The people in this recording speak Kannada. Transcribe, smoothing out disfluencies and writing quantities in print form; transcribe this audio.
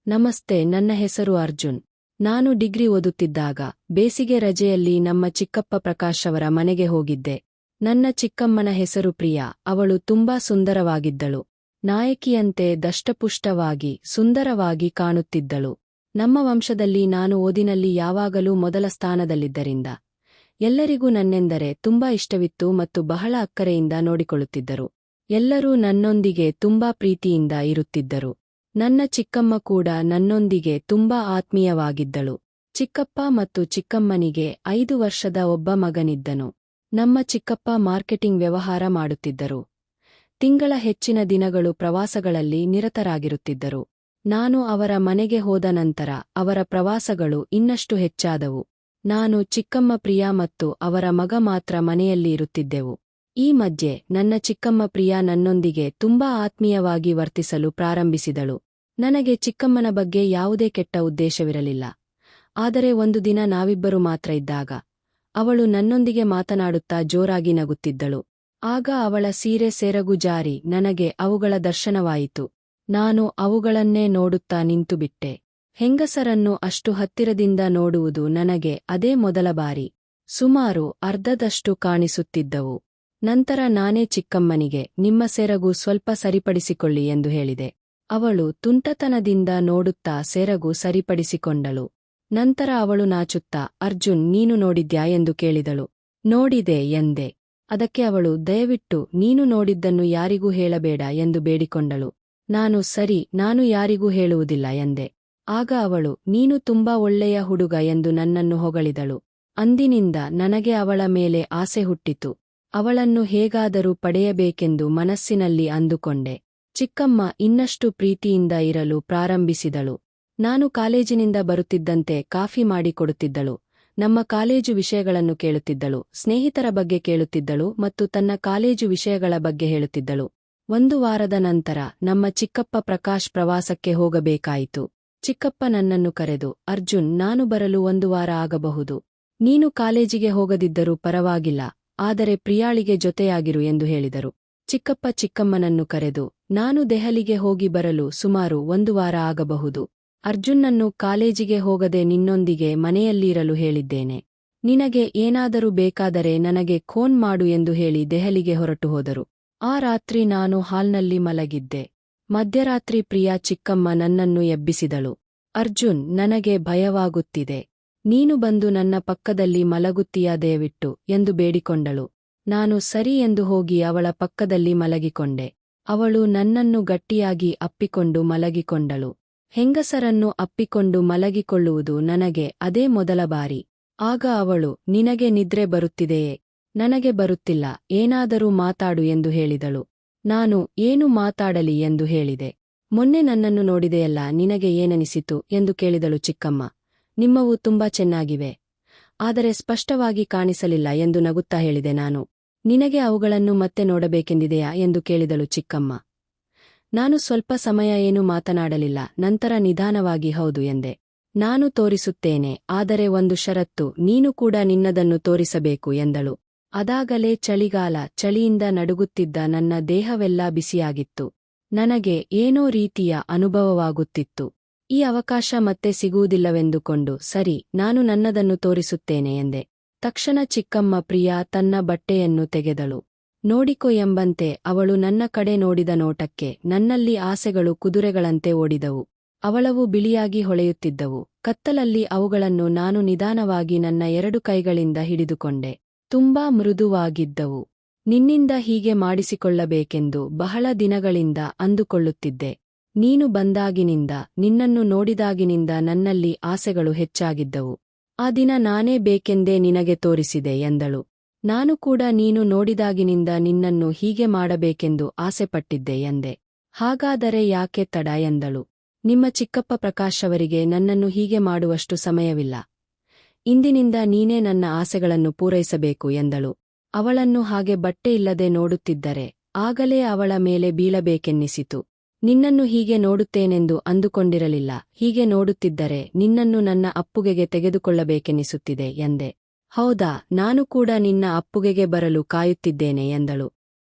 ನಮಸ್ತೆ, ನನ್ನ ಹೆಸರು ಅರ್ಜುನ್. ನಾನು ಡಿಗ್ರಿ ಓದುತ್ತಿದ್ದಾಗ ಬೇಸಿಗೆ ರಜೆಯಲ್ಲಿ ನಮ್ಮ ಚಿಕ್ಕಪ್ಪ ಪ್ರಕಾಶ್ ಅವರ ಮನೆಗೆ ಹೋಗಿದ್ದೆ. ನನ್ನ ಚಿಕ್ಕಮ್ಮನ ಹೆಸರು ಪ್ರಿಯಾ. ಅವಳು ತುಂಬಾ ಸುಂದರವಾಗಿದ್ದಳು. ನಾಯಕಿಯಂತೆ ದಷ್ಟಪುಷ್ಟವಾಗಿ ಸುಂದರವಾಗಿ ಕಾಣುತ್ತಿದ್ದಳು. ನಮ್ಮ ವಂಶದಲ್ಲಿ ನಾನು ಓದಿನಲ್ಲಿ ಯಾವಾಗಲೂ ಮೊದಲ ಸ್ಥಾನದಲ್ಲಿದ್ದರಿಂದ ಎಲ್ಲರಿಗೂ ನನ್ನೆಂದರೆ ತುಂಬಾ ಇಷ್ಟವಿತ್ತು ಮತ್ತು ಬಹಳ ಅಕ್ಕರೆಯಿಂದ ನೋಡಿಕೊಳ್ಳುತ್ತಿದ್ದರು. ಎಲ್ಲರೂ ನನ್ನೊಂದಿಗೆ ತುಂಬಾ ಪ್ರೀತಿಯಿಂದ ಇರುತ್ತಿದ್ದರು. ನನ್ನ ಚಿಕ್ಕಮ್ಮ ಕೂಡ ನನ್ನೊಂದಿಗೆ ತುಂಬಾ ಆತ್ಮೀಯವಾಗಿದ್ದಳು. ಚಿಕ್ಕಪ್ಪ ಮತ್ತು ಚಿಕ್ಕಮ್ಮನಿಗೆ 5 ವರ್ಷದ ಒಬ್ಬ ಮಗನಿದ್ದನು. ನಮ್ಮ ಚಿಕ್ಕಪ್ಪ ಮಾರ್ಕೆಟಿಂಗ್ ವ್ಯವಹಾರ ಮಾಡುತ್ತಿದ್ದರು. ತಿಂಗಳ ಹೆಚ್ಚಿನ ದಿನಗಳು ಪ್ರವಾಸಗಳಲ್ಲಿ ನಿರತರಾಗಿರುತ್ತಿದ್ದರು. ನಾನು ಅವರ ಮನೆಗೆ ಹೋದ ನಂತರ ಅವರ ಪ್ರವಾಸಗಳು ಇನ್ನಷ್ಟು ಹೆಚ್ಚಾದವು. ನಾನು, ಚಿಕ್ಕಮ್ಮ ಪ್ರಿಯಾ ಮತ್ತು ಅವರ ಮಗ ಮಾತ್ರ ಮನೆಯಲ್ಲಿ ಇರುತ್ತಿದ್ದೆವು. ಈ ಮಧ್ಯೆ ನನ್ನ ಚಿಕ್ಕಮ್ಮ ಪ್ರಿಯಾ ನನ್ನೊಂದಿಗೆ ತುಂಬಾ ಆತ್ಮೀಯವಾಗಿ ವರ್ತಿಸಲು ಪ್ರಾರಂಭಿಸಿದಳು. ನನಗೆ ಚಿಕ್ಕಮ್ಮನ ಬಗ್ಗೆ ಯಾವುದೇ ಕೆಟ್ಟ ಉದ್ದೇಶವಿರಲಿಲ್ಲ. ಆದರೆ ಒಂದು ದಿನ ನಾವಿಬ್ಬರು ಮಾತ್ರ ಇದ್ದಾಗ ಅವಳು ನನ್ನೊಂದಿಗೆ ಮಾತನಾಡುತ್ತಾ ಜೋರಾಗಿ ನಗುತ್ತಿದ್ದಳು. ಆಗ ಅವಳ ಸೀರೆ ಸೆರಗು ಜಾರಿ ನನಗೆ ಅವುಗಳ ದರ್ಶನವಾಯಿತು. ನಾನು ಅವುಗಳನ್ನೇ ನೋಡುತ್ತಾ ನಿಂತುಬಿಟ್ಟೆ. ಹೆಂಗಸರನ್ನು ಅಷ್ಟು ಹತ್ತಿರದಿಂದ ನೋಡುವುದು ನನಗೆ ಅದೇ ಮೊದಲ ಬಾರಿ. ಸುಮಾರು ಅರ್ಧದಷ್ಟು ಕಾಣಿಸುತ್ತಿದ್ದವು. ನಂತರ ನಾನೇ ಚಿಕ್ಕಮ್ಮನಿಗೆ, ನಿಮ್ಮ ಸೆರಗು ಸ್ವಲ್ಪ ಸರಿಪಡಿಸಿಕೊಳ್ಳಿ ಎಂದು ಹೇಳಿದೆ. ಅವಳು ತುಂಟತನದಿಂದ ನೋಡುತ್ತಾ ಸೆರಗು ಸರಿಪಡಿಸಿಕೊಂಡಳು. ನಂತರ ಅವಳು ನಾಚುತ್ತಾ, ಅರ್ಜುನ್, ನೀನು ನೋಡಿದ್ಯಾ ಎಂದು ಕೇಳಿದಳು. ನೋಡಿದೆ ಎಂದೆ. ಅದಕ್ಕೆ ಅವಳು, ದಯವಿಟ್ಟು ನೀನು ನೋಡಿದ್ದನ್ನು ಯಾರಿಗೂ ಹೇಳಬೇಡ ಎಂದು ಬೇಡಿಕೊಂಡಳು. ನಾನು ಯಾರಿಗೂ ಹೇಳುವುದಿಲ್ಲ ಎಂದೆ. ಆಗ ಅವಳು, ನೀನು ತುಂಬಾ ಒಳ್ಳೆಯ ಹುಡುಗ ಎಂದು ನನ್ನನ್ನು ಹೊಗಳಿದಳು. ಅಂದಿನಿಂದ ನನಗೆ ಅವಳ ಮೇಲೆ ಆಸೆ ಹುಟ್ಟಿತು. ಅವಳನ್ನು ಹೇಗಾದರೂ ಪಡೆಯಬೇಕೆಂದು ಮನಸ್ಸಿನಲ್ಲಿ ಅಂದುಕೊಂಡೆ. ಚಿಕ್ಕಮ್ಮ ಇನ್ನಷ್ಟು ಪ್ರೀತಿಯಿಂದ ಇರಲು ಪ್ರಾರಂಭಿಸಿದಳು. ನಾನು ಕಾಲೇಜಿನಿಂದ ಬರುತ್ತಿದ್ದಂತೆ ಕಾಫಿ ಮಾಡಿಕೊಡುತ್ತಿದ್ದಳು. ನಮ್ಮ ಕಾಲೇಜು ವಿಷಯಗಳನ್ನು ಕೇಳುತ್ತಿದ್ದಳು, ಸ್ನೇಹಿತರ ಬಗ್ಗೆ ಕೇಳುತ್ತಿದ್ದಳು ಮತ್ತು ತನ್ನ ಕಾಲೇಜು ವಿಷಯಗಳ ಬಗ್ಗೆ ಹೇಳುತ್ತಿದ್ದಳು. ಒಂದು ವಾರದ ನಂತರ ನಮ್ಮ ಚಿಕ್ಕಪ್ಪ ಪ್ರಕಾಶ್ ಪ್ರವಾಸಕ್ಕೆ ಹೋಗಬೇಕಾಯಿತು. ಚಿಕ್ಕಪ್ಪ ನನ್ನನ್ನು ಕರೆದು, ಅರ್ಜುನ್, ನಾನು ಬರಲು 1 ವಾರ ಆಗಬಹುದು. ನೀನು ಕಾಲೇಜಿಗೆ ಹೋಗದಿದ್ದರೂ ಪರವಾಗಿಲ್ಲ, ಆದರೆ ಪ್ರಿಯಾಳಿಗೆ ಜೊತೆಯಾಗಿರು ಎಂದು ಹೇಳಿದರು. ಚಿಕ್ಕಪ್ಪ ಚಿಕ್ಕಮ್ಮನನ್ನು ಕರೆದು, ನಾನು ದೆಹಲಿಗೆ ಹೋಗಿ ಬರಲು ಸುಮಾರು 1 ವಾರ ಆಗಬಹುದು. ಅರ್ಜುನ್ನನ್ನು ಕಾಲೇಜಿಗೆ ಹೋಗದೆ ನಿನ್ನೊಂದಿಗೆ ಮನೆಯಲ್ಲಿರಲು ಹೇಳಿದ್ದೇನೆ. ನಿನಗೆ ಏನಾದರೂ ಬೇಕಾದರೆ ನನಗೆ ಫೋನ್ ಮಾಡು ಎಂದು ಹೇಳಿ ದೆಹಲಿಗೆ ಹೊರಟು ಹೋದರು. ಆ ರಾತ್ರಿ ನಾನು ಹಾಲ್ನಲ್ಲಿ ಮಲಗಿದ್ದೆ. ಮಧ್ಯರಾತ್ರಿ ಪ್ರಿಯಾ ಚಿಕ್ಕಮ್ಮ ನನ್ನನ್ನು ಎಬ್ಬಿಸಿದಳು. ಅರ್ಜುನ್, ನನಗೆ ಭಯವಾಗುತ್ತಿದೆ. ನೀನು ಬಂದು ನನ್ನ ಪಕ್ಕದಲ್ಲಿ ಮಲಗುತ್ತೀಯಾ ದಯವಿಟ್ಟು ಎಂದು ಬೇಡಿಕೊಂಡಳು. ನಾನು ಸರಿ ಎಂದು ಹೋಗಿ ಅವಳ ಪಕ್ಕದಲ್ಲಿ ಮಲಗಿಕೊಂಡೆ. ಅವಳು ನನ್ನನ್ನು ಗಟ್ಟಿಯಾಗಿ ಅಪ್ಪಿಕೊಂಡು ಮಲಗಿಕೊಂಡಳು. ಹೆಂಗಸರನ್ನು ಅಪ್ಪಿಕೊಂಡು ಮಲಗಿಕೊಳ್ಳುವುದು ನನಗೆ ಅದೇ ಮೊದಲ ಬಾರಿ. ಆಗ ಅವಳು, ನಿನಗೆ ನಿದ್ರೆ ಬರುತ್ತಿದೆಯೇ? ನನಗೆ ಬರುತ್ತಿಲ್ಲ, ಏನಾದರೂ ಮಾತಾಡು ಎಂದು ಹೇಳಿದಳು. ನಾನು, ಏನು ಮಾತಾಡಲಿ ಎಂದು ಹೇಳಿದೆ. ಮೊನ್ನೆ ನನ್ನನ್ನು ನೋಡಿದೆಯಲ್ಲ, ನಿನಗೆ ಏನನಿಸಿತು ಎಂದು ಕೇಳಿದಳು ಚಿಕ್ಕಮ್ಮ. ನಿಮ್ಮವು ತುಂಬಾ ಚೆನ್ನಾಗಿವೆ, ಆದರೆ ಸ್ಪಷ್ಟವಾಗಿ ಕಾಣಿಸಲಿಲ್ಲ ಎಂದು ನಗುತ್ತಾ ಹೇಳಿದೆ ನಾನು. ನಿನಗೆ ಅವುಗಳನ್ನು ಮತ್ತೆ ನೋಡಬೇಕೆಂದಿದೆಯಾ ಎಂದು ಕೇಳಿದಳು ಚಿಕ್ಕಮ್ಮ. ನಾನು ಸ್ವಲ್ಪ ಸಮಯ ಏನೂ ಮಾತನಾಡಲಿಲ್ಲ. ನಂತರ ನಿಧಾನವಾಗಿ ಹೌದು ಎಂದೆ. ನಾನು ತೋರಿಸುತ್ತೇನೆ, ಆದರೆ ಒಂದು ಷರತ್ತು, ನೀನು ಕೂಡ ನಿನ್ನದನ್ನು ತೋರಿಸಬೇಕು ಎಂದಳು. ಅದಾಗಲೇ ಚಳಿಗಾಲ. ಚಳಿಯಿಂದ ನಡುಗುತ್ತಿದ್ದ ನನ್ನ ದೇಹವೆಲ್ಲ ಬಿಸಿಯಾಗಿತ್ತು. ನನಗೆ ಏನೋ ರೀತಿಯ ಅನುಭವವಾಗುತ್ತಿತ್ತು. ಈ ಅವಕಾಶ ಮತ್ತೆ ಸಿಗುವುದಿಲ್ಲವೆಂದುಕೊಂಡು, ಸರಿ, ನಾನು ನನ್ನದನ್ನು ತೋರಿಸುತ್ತೇನೆ ಎಂದೆ. ತಕ್ಷಣ ಚಿಕ್ಕಮ್ಮ ಪ್ರಿಯಾ ತನ್ನ ಬಟ್ಟೆಯನ್ನು ತೆಗೆದಳು. ನೋಡಿಕೊ ಎಂಬಂತೆ ಅವಳು ನನ್ನ ಕಡೆ ನೋಡಿದ ನೋಟಕ್ಕೆ ನನ್ನಲ್ಲಿ ಆಸೆಗಳು ಕುದುರೆಗಳಂತೆ ಓಡಿದವು. ಅವಳವು ಬಿಳಿಯಾಗಿ ಹೊಳೆಯುತ್ತಿದ್ದವು. ಕತ್ತಲಲ್ಲಿ ಅವುಗಳನ್ನು ನಾನು ನಿಧಾನವಾಗಿ ನನ್ನ 2 ಕೈಗಳಿಂದ ಹಿಡಿದುಕೊಂಡೆ. ತುಂಬಾ ಮೃದುವಾಗಿದ್ದವು. ನಿನ್ನಿಂದ ಹೀಗೆ ಮಾಡಿಸಿಕೊಳ್ಳಬೇಕೆಂದು ಬಹಳ ದಿನಗಳಿಂದ ಅಂದುಕೊಳ್ಳುತ್ತಿದ್ದೆ. ನೀನು ಬಂದಾಗಿನಿಂದ, ನಿನ್ನನ್ನು ನೋಡಿದಾಗಿನಿಂದ ನನ್ನಲ್ಲಿ ಆಸೆಗಳು ಹೆಚ್ಚಾಗಿದ್ದವು. ಆ ದಿನ ನಾನೇ ಬೇಕೆಂದೇ ನಿನಗೆ ತೋರಿಸಿದೆ ಎಂದಳು. ನಾನು ಕೂಡ ನೀನು ನೋಡಿದಾಗಿನಿಂದ ನಿನ್ನನ್ನು ಹೀಗೆ ಮಾಡಬೇಕೆಂದು ಆಸೆಪಟ್ಟಿದ್ದೆ ಎಂದೆ. ಹಾಗಾದರೆ ಯಾಕೆ ತಡ ಎಂದಳು. ನಿಮ್ಮ ಚಿಕ್ಕಪ್ಪ ಪ್ರಕಾಶ್ ಅವರಿಗೆ ನನ್ನನ್ನು ಹೀಗೆ ಮಾಡುವಷ್ಟು ಸಮಯವಿಲ್ಲ. ಇಂದಿನಿಂದ ನೀನೇ ನನ್ನ ಆಸೆಗಳನ್ನು ಪೂರೈಸಬೇಕು ಎಂದಳು. ಅವಳನ್ನು ಹಾಗೆ ಬಟ್ಟೆಯಿಲ್ಲದೆ ನೋಡುತ್ತಿದ್ದರೆ ಆಗಲೇ ಅವಳ ಮೇಲೆ ಬೀಳಬೇಕೆನ್ನಿಸಿತು. ನಿನ್ನನ್ನು ಹೀಗೆ ನೋಡುತ್ತೇನೆಂದು ಅಂದುಕೊಂಡಿರಲಿಲ್ಲ. ಹೀಗೆ ನೋಡುತ್ತಿದ್ದರೆ ನಿನ್ನನ್ನು ನನ್ನ ಅಪ್ಪುಗೆಗೆ ತೆಗೆದುಕೊಳ್ಳಬೇಕೆನ್ನಿಸುತ್ತಿದೆ ಎಂದೆ. ಹೌದಾ, ನಾನು ಕೂಡ ನಿನ್ನ ಅಪ್ಪುಗೆಗೆ ಬರಲು ಕಾಯುತ್ತಿದ್ದೇನೆ ಎಂದಳು.